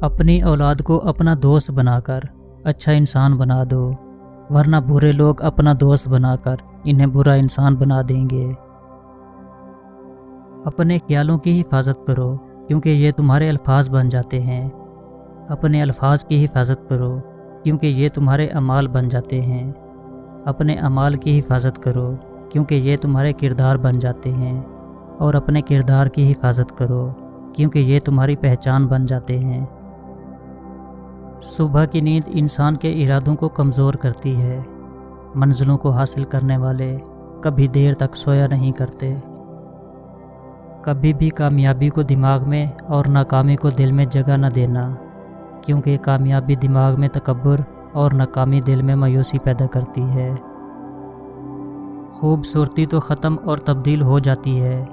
اپنی اولاد کو اپنا دوست بنا کر اچھا انسان بنا دو، ورنہ برے لوگ اپنا دوست بنا کر انہیں برا انسان بنا دیں گے۔ اپنے خیالوں کی حفاظت کرو کیونکہ یہ تمہارے الفاظ بن جاتے ہیں۔ اپنے الفاظ کی حفاظت کرو کیونکہ یہ تمہارے اعمال بن جاتے ہیں۔ اپنے اعمال کی حفاظت کرو کیونکہ یہ تمہارے کردار بن جاتے ہیں، اور اپنے کردار کی حفاظت کرو کیونکہ یہ تمہاری پہچان بن جاتے ہیں۔ صبح کی نیند انسان کے ارادوں کو کمزور کرتی ہے۔ منزلوں کو حاصل کرنے والے کبھی دیر تک سویا نہیں کرتے۔ کبھی بھی کامیابی کو دماغ میں اور ناکامی کو دل میں جگہ نہ دینا، کیونکہ کامیابی دماغ میں تکبر اور ناکامی دل میں مایوسی پیدا کرتی ہے۔ خوبصورتی تو ختم اور تبدیل ہو جاتی ہے،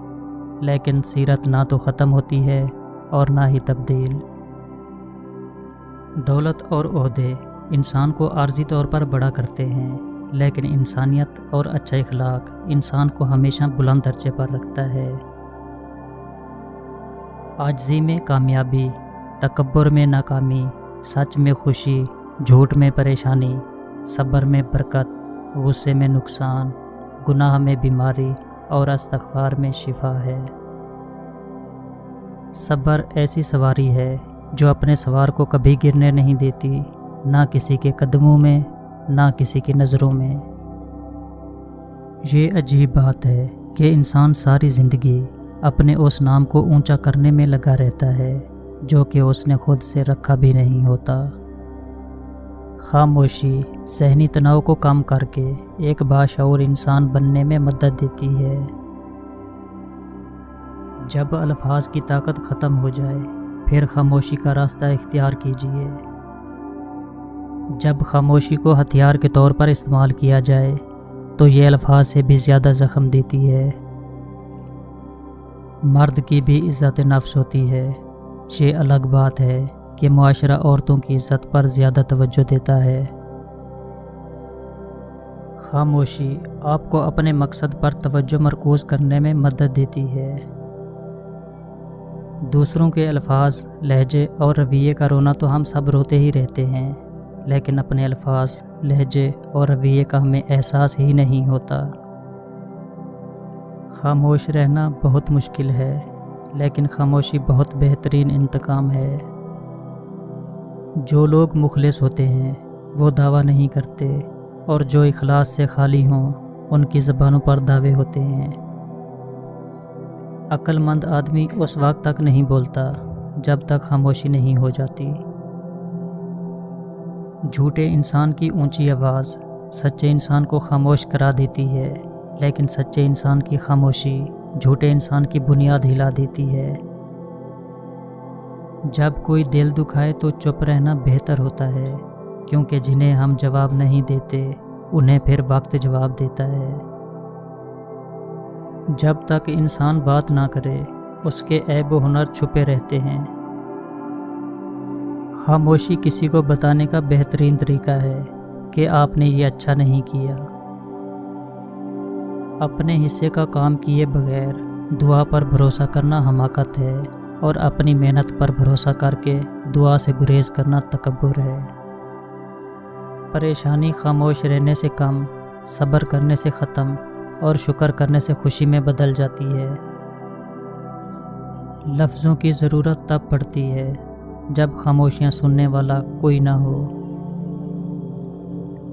لیکن سیرت نہ تو ختم ہوتی ہے اور نہ ہی تبدیل۔ دولت اور عہدے انسان کو عارضی طور پر بڑا کرتے ہیں، لیکن انسانیت اور اچھا اخلاق انسان کو ہمیشہ بلند درجے پر رکھتا ہے۔ عاجزی میں کامیابی، تکبر میں ناکامی، سچ میں خوشی، جھوٹ میں پریشانی، صبر میں برکت، غصے میں نقصان، گناہ میں بیماری اور استغفار میں شفا ہے۔ صبر ایسی سواری ہے جو اپنے سوار کو کبھی گرنے نہیں دیتی، نہ کسی کے قدموں میں نہ کسی کی نظروں میں۔ یہ عجیب بات ہے کہ انسان ساری زندگی اپنے اس نام کو اونچا کرنے میں لگا رہتا ہے جو کہ اس نے خود سے رکھا بھی نہیں ہوتا۔ خاموشی ذہنی تناؤ کو کم کر کے ایک باشعور انسان بننے میں مدد دیتی ہے۔ جب الفاظ کی طاقت ختم ہو جائے پھر خاموشی کا راستہ اختیار کیجیے۔ جب خاموشی کو ہتھیار کے طور پر استعمال کیا جائے تو یہ الفاظ سے بھی زیادہ زخم دیتی ہے۔ مرد کی بھی عزت نفس ہوتی ہے۔ یہ الگ بات ہے کہ معاشرہ عورتوں کی عزت پر زیادہ توجہ دیتا ہے۔ خاموشی آپ کو اپنے مقصد پر توجہ مرکوز کرنے میں مدد دیتی ہے۔ دوسروں کے الفاظ، لہجے اور رویے کا رونا تو ہم سب روتے ہی رہتے ہیں، لیکن اپنے الفاظ، لہجے اور رویے کا ہمیں احساس ہی نہیں ہوتا۔ خاموش رہنا بہت مشکل ہے، لیکن خاموشی بہت بہترین انتقام ہے۔ جو لوگ مخلص ہوتے ہیں وہ دعویٰ نہیں کرتے، اور جو اخلاص سے خالی ہوں ان کی زبانوں پر دعوے ہوتے ہیں۔ عقل مند آدمی اس وقت تک نہیں بولتا جب تک خاموشی نہیں ہو جاتی۔ جھوٹے انسان کی اونچی آواز سچے انسان کو خاموش کرا دیتی ہے، لیکن سچے انسان کی خاموشی جھوٹے انسان کی بنیاد ہلا دیتی ہے۔ جب کوئی دل دکھائے تو چپ رہنا بہتر ہوتا ہے، کیونکہ جنہیں ہم جواب نہیں دیتے انہیں پھر وقت جواب دیتا ہے۔ جب تک انسان بات نہ کرے اس کے عیب و ہنر چھپے رہتے ہیں۔ خاموشی کسی کو بتانے کا بہترین طریقہ ہے کہ آپ نے یہ اچھا نہیں کیا۔ اپنے حصے کا کام کیے بغیر دعا پر بھروسہ کرنا حماقت ہے، اور اپنی محنت پر بھروسہ کر کے دعا سے گریز کرنا تکبر ہے۔ پریشانی خاموش رہنے سے کم، صبر کرنے سے ختم اور شکر کرنے سے خوشی میں بدل جاتی ہے۔ لفظوں کی ضرورت تب پڑتی ہے جب خاموشیاں سننے والا کوئی نہ ہو۔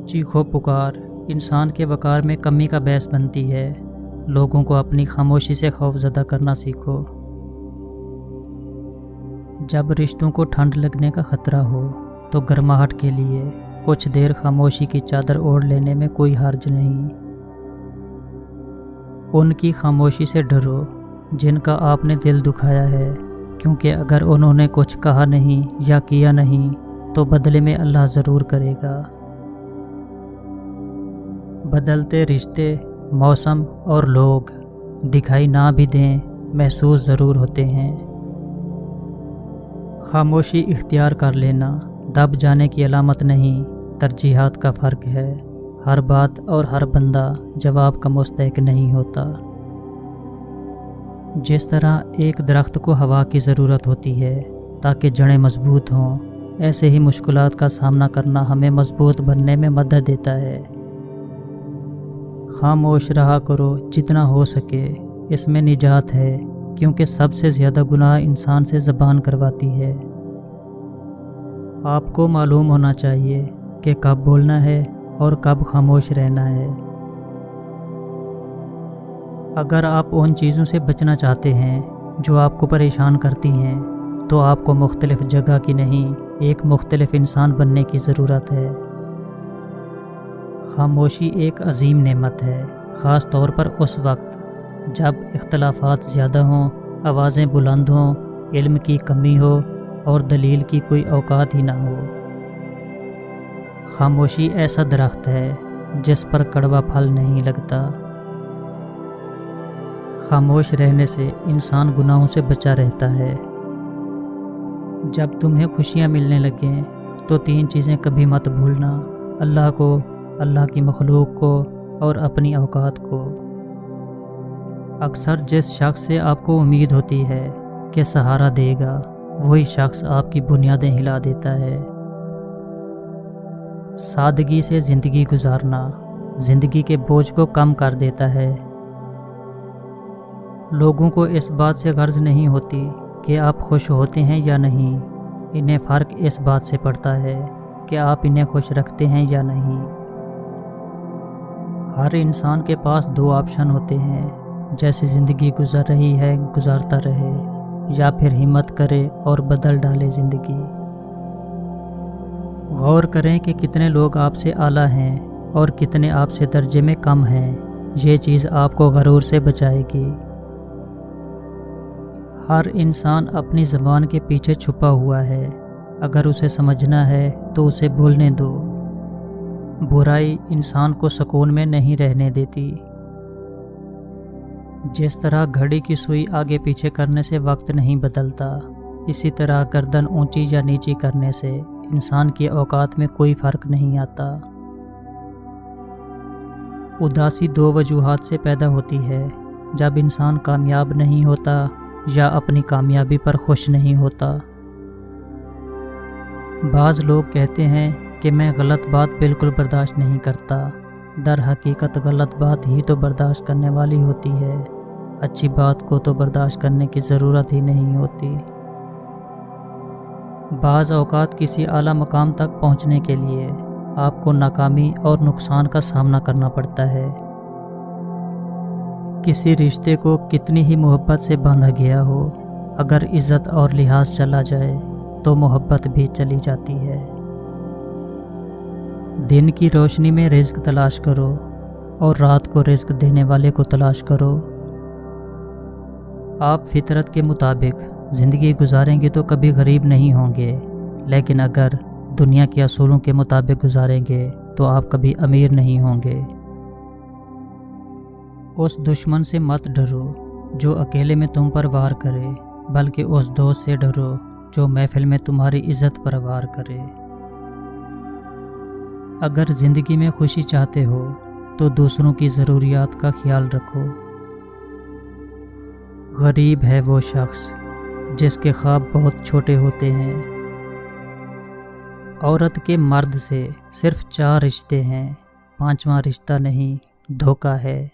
چیخو پکار انسان کے وقار میں کمی کا باعث بنتی ہے۔ لوگوں کو اپنی خاموشی سے خوف زدہ کرنا سیکھو۔ جب رشتوں کو ٹھنڈ لگنے کا خطرہ ہو تو گرماہٹ کے لیے کچھ دیر خاموشی کی چادر اوڑھ لینے میں کوئی حرج نہیں۔ ان کی خاموشی سے ڈرو جن کا آپ نے دل دکھایا ہے، کیونکہ اگر انہوں نے کچھ کہا نہیں یا کیا نہیں تو بدلے میں اللہ ضرور کرے گا۔ بدلتے رشتے، موسم اور لوگ دکھائی نہ بھی دیں محسوس ضرور ہوتے ہیں۔ خاموشی اختیار کر لینا دب جانے کی علامت نہیں، ترجیحات کا فرق ہے۔ ہر بات اور ہر بندہ جواب کا مستحق نہیں ہوتا۔ جس طرح ایک درخت کو ہوا کی ضرورت ہوتی ہے تاکہ جڑیں مضبوط ہوں۔ ایسے ہی مشکلات کا سامنا کرنا ہمیں مضبوط بننے میں مدد دیتا ہے۔ خاموش رہا کرو جتنا ہو سکے، اس میں نجات ہے، کیونکہ سب سے زیادہ گناہ انسان سے زبان کرواتی ہے۔ آپ کو معلوم ہونا چاہیے کہ کب بولنا ہے اور کب خاموش رہنا ہے۔ اگر آپ ان چیزوں سے بچنا چاہتے ہیں جو آپ کو پریشان کرتی ہیں، تو آپ کو مختلف جگہ کی نہیں، ایک مختلف انسان بننے کی ضرورت ہے۔ خاموشی ایک عظیم نعمت ہے، خاص طور پر اس وقت جب اختلافات زیادہ ہوں، آوازیں بلند ہوں، علم کی کمی ہو اور دلیل کی کوئی اوقات ہی نہ ہو۔ خاموشی ایسا درخت ہے جس پر کڑوا پھل نہیں لگتا۔ خاموش رہنے سے انسان گناہوں سے بچا رہتا ہے۔ جب تمہیں خوشیاں ملنے لگیں تو 3 چیزیں کبھی مت بھولنا: اللہ کو، اللہ کی مخلوق کو اور اپنی اوقات کو۔ اکثر جس شخص سے آپ کو امید ہوتی ہے کہ سہارا دے گا، وہی شخص آپ کی بنیادیں ہلا دیتا ہے۔ سادگی سے زندگی گزارنا زندگی کے بوجھ کو کم کر دیتا ہے۔ لوگوں کو اس بات سے غرض نہیں ہوتی کہ آپ خوش ہوتے ہیں یا نہیں، انہیں فرق اس بات سے پڑتا ہے کہ آپ انہیں خوش رکھتے ہیں یا نہیں۔ ہر انسان کے پاس 2 آپشن ہوتے ہیں: جیسے زندگی گزر رہی ہے گزارتا رہے، یا پھر ہمت کرے اور بدل ڈالے زندگی۔ غور کریں کہ کتنے لوگ آپ سے اعلیٰ ہیں اور کتنے آپ سے درجے میں کم ہیں۔ یہ چیز آپ کو غرور سے بچائے گی۔ ہر انسان اپنی زبان کے پیچھے چھپا ہوا ہے، اگر اسے سمجھنا ہے تو اسے بولنے دو۔ برائی انسان کو سکون میں نہیں رہنے دیتی۔ جس طرح گھڑی کی سوئی آگے پیچھے کرنے سے وقت نہیں بدلتا، اسی طرح گردن اونچی یا نیچی کرنے سے انسان کی اوقات میں کوئی فرق نہیں آتا۔ اداسی 2 وجوہات سے پیدا ہوتی ہے: جب انسان کامیاب نہیں ہوتا یا اپنی کامیابی پر خوش نہیں ہوتا۔ بعض لوگ کہتے ہیں کہ میں غلط بات بالکل برداشت نہیں کرتا۔ در حقیقت غلط بات ہی تو برداشت کرنے والی ہوتی ہے، اچھی بات کو تو برداشت کرنے کی ضرورت ہی نہیں ہوتی۔ بعض اوقات کسی اعلیٰ مقام تک پہنچنے کے لیے آپ کو ناکامی اور نقصان کا سامنا کرنا پڑتا ہے۔ کسی رشتے کو کتنی ہی محبت سے باندھا گیا ہو، اگر عزت اور لحاظ چلا جائے تو محبت بھی چلی جاتی ہے۔ دن کی روشنی میں رزق تلاش کرو اور رات کو رزق دینے والے کو تلاش کرو۔ آپ فطرت کے مطابق زندگی گزاریں گے تو کبھی غریب نہیں ہوں گے، لیکن اگر دنیا کے اصولوں کے مطابق گزاریں گے تو آپ کبھی امیر نہیں ہوں گے۔ اس دشمن سے مت ڈرو جو اکیلے میں تم پر وار کرے، بلکہ اس دوست سے ڈرو جو محفل میں تمہاری عزت پر وار کرے۔ اگر زندگی میں خوشی چاہتے ہو تو دوسروں کی ضروریات کا خیال رکھو۔ غریب ہے وہ شخص جس کے خواب بہت چھوٹے ہوتے ہیں۔ عورت کے مرد سے صرف 4 رشتے ہیں، 5واں رشتہ نہیں، دھوکہ ہے۔